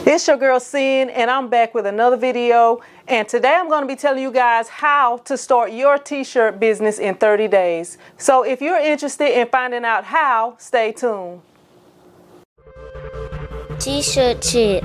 It's your girl Sin, and I'm back with another video. And today I'm going to be telling you guys how to start your t-shirt business in 30 days. So if you're interested in finding out how, stay tuned. T-shirt chick.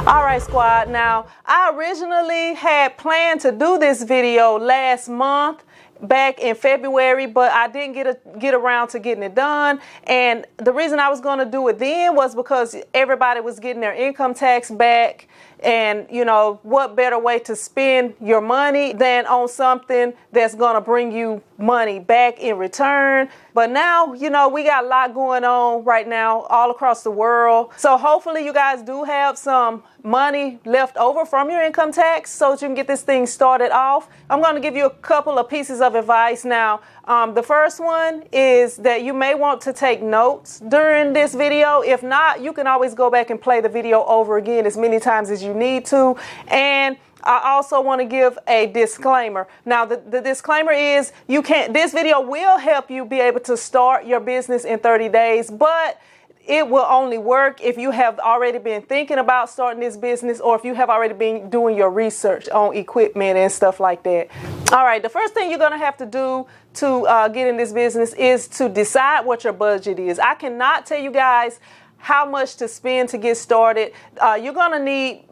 Alright squad, now I originally had planned to do this video last month, back in February, but I didn't get around to getting it done. And the reason I was going to do it then was because everybody was getting their income tax back. And you know, what better way to spend your money than on something that's going to bring you money back in return. But now, you know, we got a lot going on right now all across the world. So hopefully you guys do have some money left over from your income tax so that you can get this thing started off. I'm going to give you a couple of pieces of advice now. The first one is that you may want to take notes during this video. If not, you can always go back and play the video over again as many times as you need to. And I also want to give a disclaimer. Now, the disclaimer is this video will help you be able to start your business in 30 days, but it will only work if you have already been thinking about starting this business or if you have already been doing your research on equipment and stuff like that. All right, the first thing you're going to have to do to get in this business is to decide what your budget is. I cannot tell you guys how much to spend to get started. You're going to need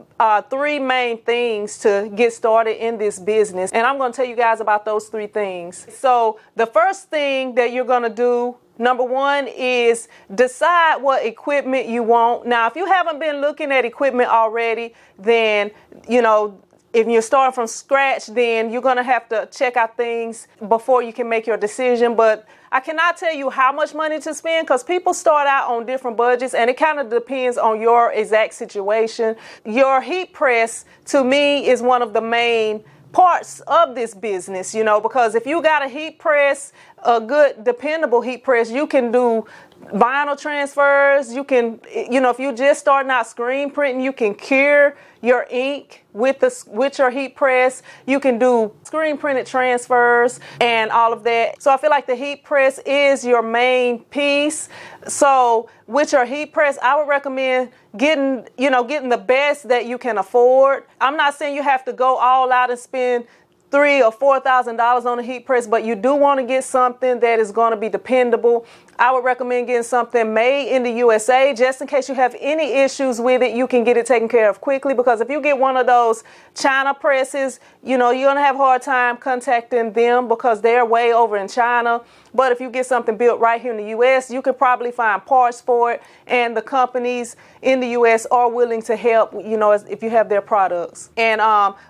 three main things to get started in this business, and I'm going to tell you guys about those three things. So the first thing that you're going to do, number one, is decide what equipment you want. Now, if you haven't been looking at equipment already, then, you know, if you're starting from scratch, then you're going to have to check out things before you can make your decision. But I cannot tell you how much money to spend because people start out on different budgets, and it kind of depends on your exact situation. Your heat press, to me, is one of the main parts of this business, you know, because if you got a heat press, a good dependable heat press, you can do vinyl transfers. You can, you know, if you're just starting out screen printing, you can cure your ink with your heat press. You can do screen printed transfers and all of that. So I feel like the heat press is your main piece. So with your heat press, I would recommend getting the best that you can afford. I'm not saying you have to go all out and spend $3,000 or $4,000 on a heat press, but you do want to get something that is going to be dependable. I would recommend getting something made in the USA, just in case you have any issues with it, you can get it taken care of quickly. Because if you get one of those China presses, you know, you're going to have a hard time contacting them because they're way over in China. But if you get something built right here in the US, you could probably find parts for it, and the companies in the US are willing to help, you know, if you have their products. And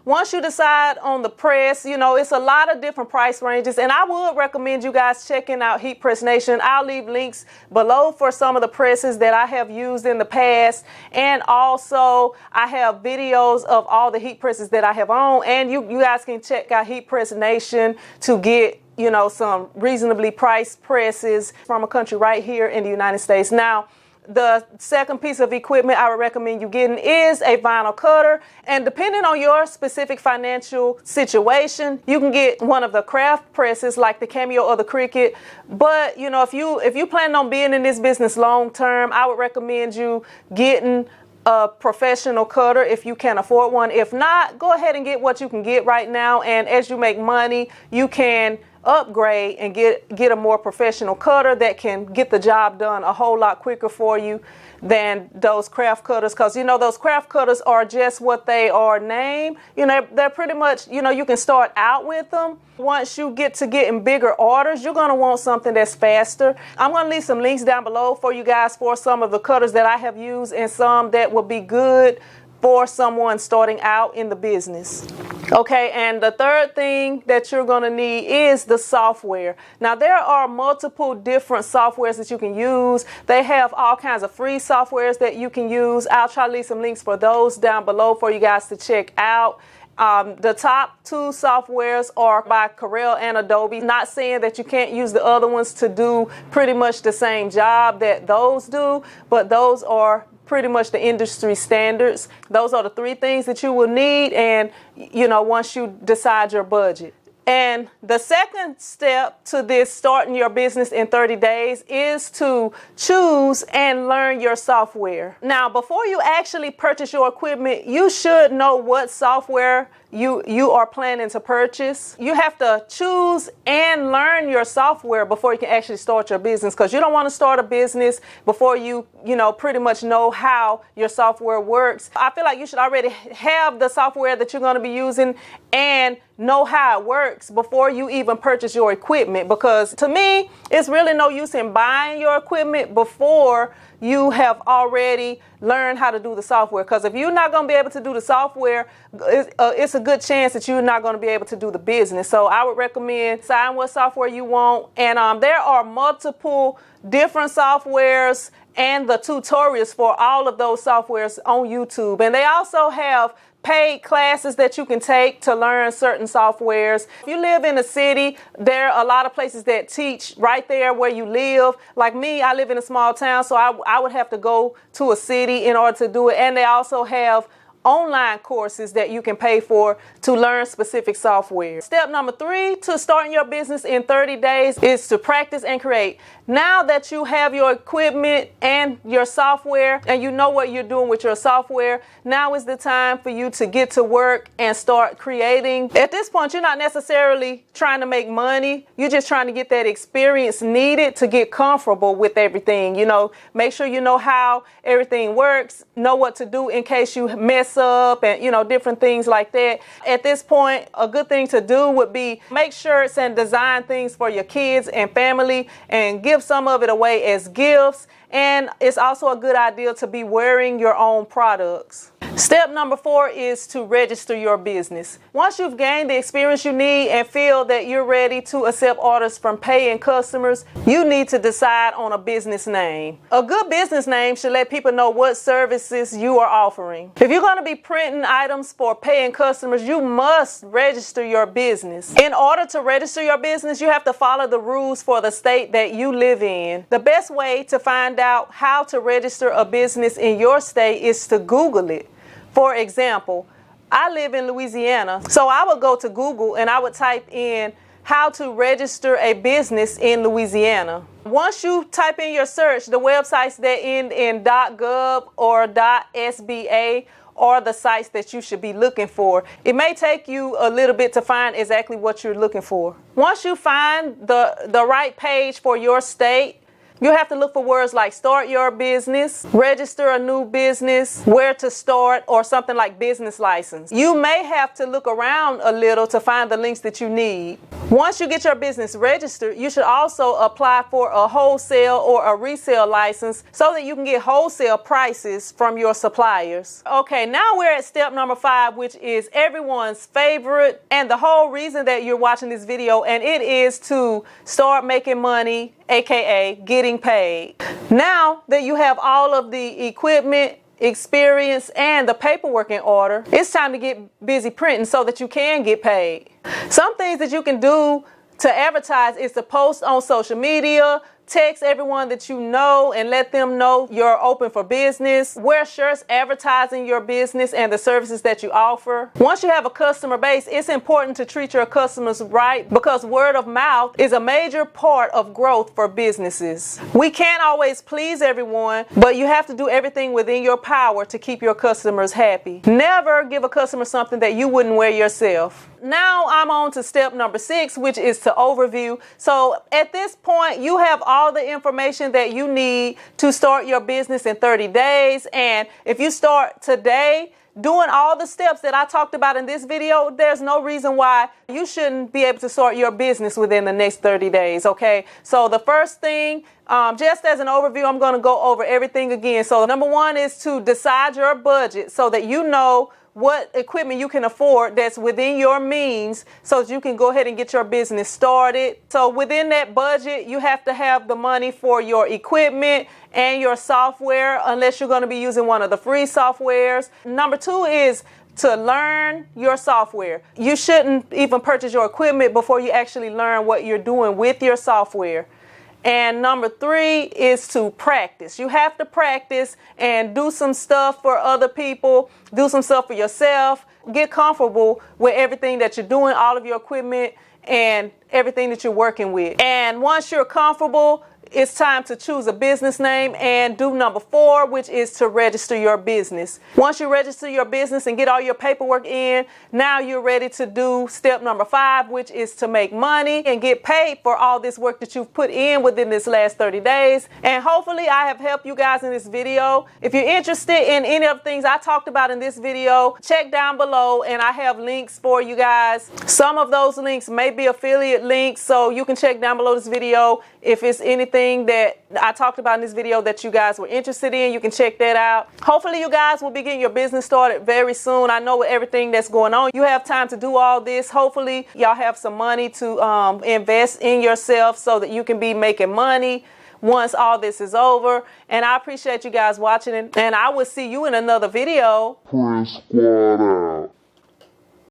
once you decide on the press, you know, it's a lot of different price ranges, and I would recommend you guys checking out Heat Press Nation. I'll leave links below for some of the presses that I have used in the past, and also I have videos of all the heat presses that I have on, and you guys can check out Heat Press Nation to get, you know, some reasonably priced presses from a country right here in the United States. Now, the second piece of equipment I would recommend you getting is a vinyl cutter. And depending on your specific financial situation, you can get one of the craft presses like the Cameo or the Cricut. But, you know, if you plan on being in this business long term, I would recommend you getting a professional cutter if you can afford one. If not, go ahead and get what you can get right now. And as you make money, you can upgrade and get a more professional cutter that can get the job done a whole lot quicker for you than those craft cutters. Because, you know, those craft cutters are just what they are named. You know, they're pretty much, you know, you can start out with them. Once you get to getting bigger orders, you're going to want something that's faster. I'm going to leave some links down below for you guys for some of the cutters that I have used and some that will be good for someone starting out in the business. Okay, and the third thing that you're going to need is the software. Now, there are multiple different softwares that you can use. They have all kinds of free softwares that you can use. I'll try to leave some links for those down below for you guys to check out. The top two softwares are by Corel and Adobe. Not saying that you can't use the other ones to do pretty much the same job that those do, but those are pretty much the industry standards. Those are the three things that you will need, and you know, once you decide your budget. And the second step to this starting your business in 30 days is to choose and learn your software. Now, before you actually purchase your equipment, you should know what software you are planning to purchase. You have to choose and learn your software before you can actually start your business, because you don't want to start a business before you pretty much know how your software works. I feel like you should already have the software that you're going to be using and know how it works before you even purchase your equipment, because to me, it's really no use in buying your equipment before you have already learned how to do the software. Because if you're not going to be able to do the software, it's a good chance that you're not going to be able to do the business. So I would recommend deciding what software you want. And there are multiple different softwares and the tutorials for all of those softwares on YouTube. And they also have paid classes that you can take to learn certain softwares. If you live in a city, there are a lot of places that teach right there where you live. Like me, I live in a small town, so I would have to go to a city in order to do it. And they also have online courses that you can pay for to learn specific software. Step number 3 to starting your business in 30 days is to practice and create. Now that you have your equipment and your software and you know what you're doing with your software, now is the time for you to get to work and start creating. At this point, you're not necessarily trying to make money. You're just trying to get that experience needed to get comfortable with everything. Make sure you know how everything works, know what to do in case you mess up and different things like that. At this point, a good thing to do would be make shirts and design things for your kids and family and give some of it away as gifts. And it's also a good idea to be wearing your own products. Step number 4 is to register your business. Once you've gained the experience you need and feel that you're ready to accept orders from paying customers, you need to decide on a business name. A good business name should let people know what services you are offering. If you're going to be printing items for paying customers, you must register your business. In order to register your business, you have to follow the rules for the state that you live in. The best way to find out how to register a business in your state is to Google it. For example, I live in Louisiana, so I would go to Google and I would type in how to register a business in Louisiana. Once you type in your search, the websites that end in .gov or .sba are the sites that you should be looking for. It may take you a little bit to find exactly what you're looking for. Once you find the right page for your state, you have to look for words like start your business, register a new business, where to start, or something like business license. You may have to look around a little to find the links that you need. Once you get your business registered, you should also apply for a wholesale or a resale license so that you can get wholesale prices from your suppliers. Okay, now we're at step number 5, which is everyone's favorite and the whole reason that you're watching this video, and it is to start making money, aka getting paid. Now that you have all of the equipment, experience, and the paperwork in order, it's time to get busy printing so that you can get paid. Some things that you can do to advertise is to post on social media, text everyone that you know and let them know you're open for business. Wear shirts advertising your business and the services that you offer. Once you have a customer base, it's important to treat your customers right, because word of mouth is a major part of growth for businesses. We can't always please everyone, but you have to do everything within your power to keep your customers happy. Never give a customer something that you wouldn't wear yourself. Now I'm on to step number 6, which is to overview. So at this point, you have all the information that you need to start your business in 30 days. And if you start today, doing all the steps that I talked about in this video, there's no reason why you shouldn't be able to start your business within the next 30 days, okay? So the first thing, just as an overview, I'm going to go over everything again. So number 1 is to decide your budget so that you know what equipment you can afford that's within your means so that you can go ahead and get your business started. So within that budget, you have to have the money for your equipment and your software, unless you're going to be using one of the free softwares. Number 2 is to learn your software. You shouldn't even purchase your equipment before you actually learn what you're doing with your software. And number 3 is to practice. You have to practice and do some stuff for other people, do some stuff for yourself, get comfortable with everything that you're doing, all of your equipment and everything that you're working with. And once you're comfortable, it's time to choose a business name and do number 4, which is to register your business. Once you register your business and get all your paperwork in, now you're ready to do step number 5, which is to make money and get paid for all this work that you've put in within this last 30 days. And hopefully I have helped you guys in this video. If you're interested in any of the things I talked about in this video, check down below and I have links for you guys. Some of those links may be affiliate links, so you can check down below this video if it's anything that I talked about in this video that you guys were interested in. You can check that out. Hopefully you guys will be getting your business started very soon. I know with everything that's going on, you have time to do all this. Hopefully y'all have some money to invest in yourself so that you can be making money once all this is over. And I appreciate you guys watching it, and I will see you in another video. Prince Squad out.